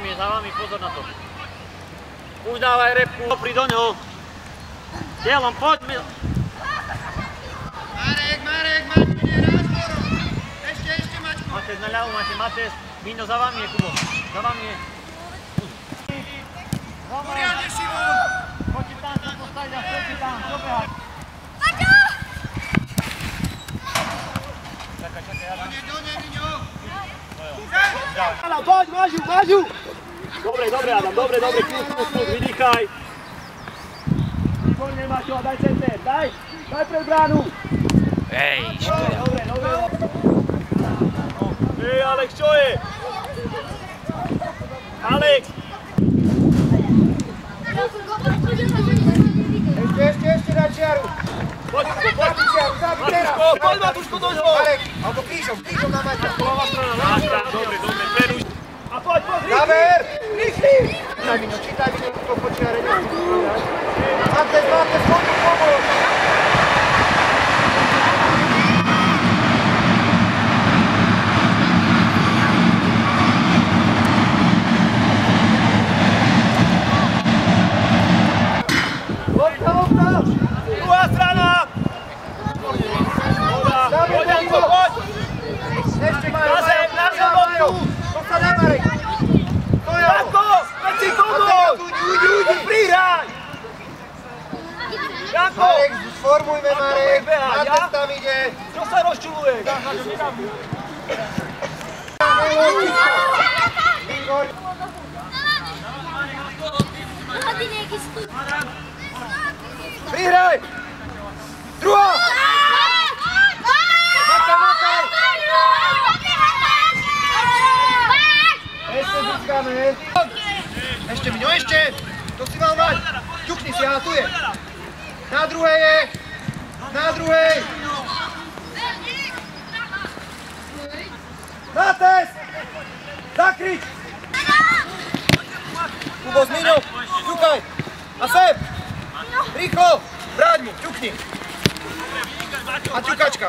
vami, pozor na to. Už dávaj repku, pri do ňoho. Telom, poďme. Marek, Maťko, nie rázborom. Ešte, Maťko. Matez na ľavu, Matez. Míňo, za vami je, Kubo. Za vami je. Poriadne, Šimon. Poďte tam, sa postaviť a chcete tam, dobehať. Maťo! Čakaj, ja dám. Do nej, Miňo. Poď, Mažu! Dobre, Adam, dobre, kľud, vydýchaj. Výborne, Maťo, daj center, daj pred bránu. Ej, škoda. Dobre. Ej, Alex, čo je? Alex! Ešte daj čiaru. Poď, Zábi teraz. poď, Matuško, do ňoho. Marek, alebo krížom na Maťka. Ľavá strana, dobre, peruš. A poď, rýchli! Záber! Rýchli! Čítaj mi, to počiare, nechci povedať. Matez, poďme pomôcť! Druhá strana! Poď! Ešte majú, Majo! To sa dá, Marek! To je ono! Janko! Veci komu! Uď! Prihraj! Janko! Marek, sformujme, Marek! Matez tam ide! Čo sa rozčuluješ? Igor! Prihraj! Druhá! Makaj! Ešte získame. Ešte, Miňo, ešte! To si mal mať. Ťukni si, aha, tu je. Na druhej je. Na druhej. Matez! Zakryť! Kubo, s Miňou. Ťukaj. A sem. Rýchlo. Bráň mu, ťukni. A ťukačka.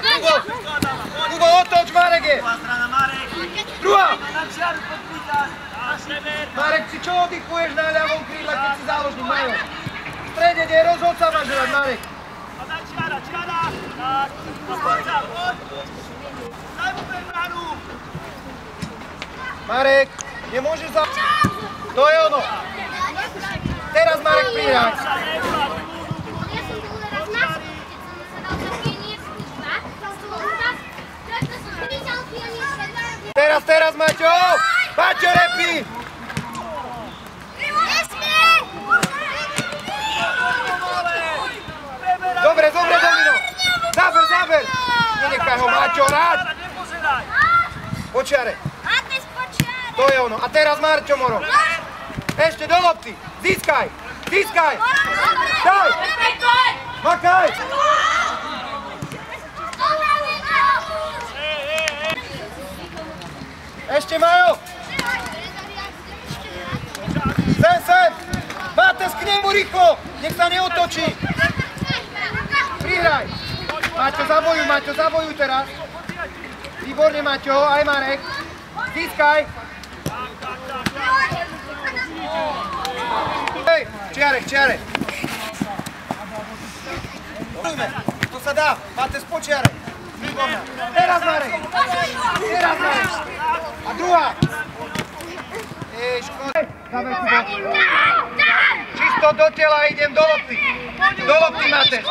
Kubo, otoč, Marek je. Druhá. Marek, si čo oddychuješ na ľavom krídle, keď si záložník, Majo? V strede, kde je rozhodca, máš hrať, Marek. Čiara! Tak, poď! Daj mu pre bránu! Marek, nemôžeš za... To je ono. Teraz Marek prihraj. Teraz, Maťo! Maťo, repí! Dobre, Domino! Záber! Nenechaj ho, Maťo, rád! Počiare. To je ono. A teraz Marťo, Moro. Ešte do lopty. Získaj! Daj! Makaj! Ešte, Majo! Sem! Matez k nemu rýchlo! Nech sa neotočí! Prihraj! Maťo, zabojuj teraz! Výborne, Maťo, aj Marek! Získaj! Hej, čiare! To sa dá! Matez po čiare! Výborná! Teraz, Marek! A druhá! Škoda! Čisto do tela, idem do lopty! Do lopty, Matez!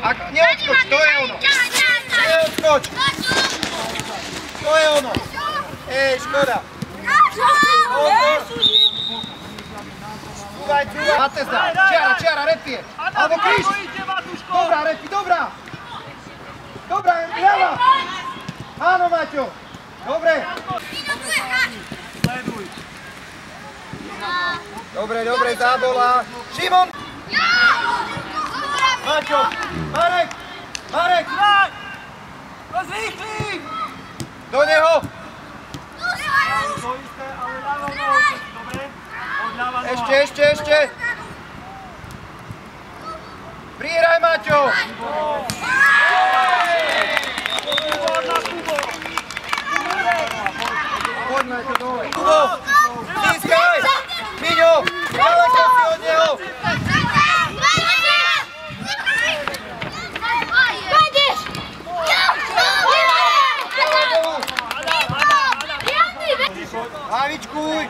Ak neodskoč, to je ono! Neodskoč! To je ono! Škoda! Cúvaj! Matez dá! Čiara, repie! Alebo kríž! Dobrá, repi, dobrá! Dobrá, ľava! Áno, Maťo! Dobre! Dobre, zábola! Šimon! Maťo! Marek! Rozrýchli! Do neho! To isté, ale ľavou nohou, dobre? Odľava noha. Ešte! Prihraj, Maťo! Poď, Maťo, dole! Kubo! Získaj! Špičkuj!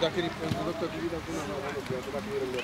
Dakedy doktor vydal tu na vodu, to taký robí.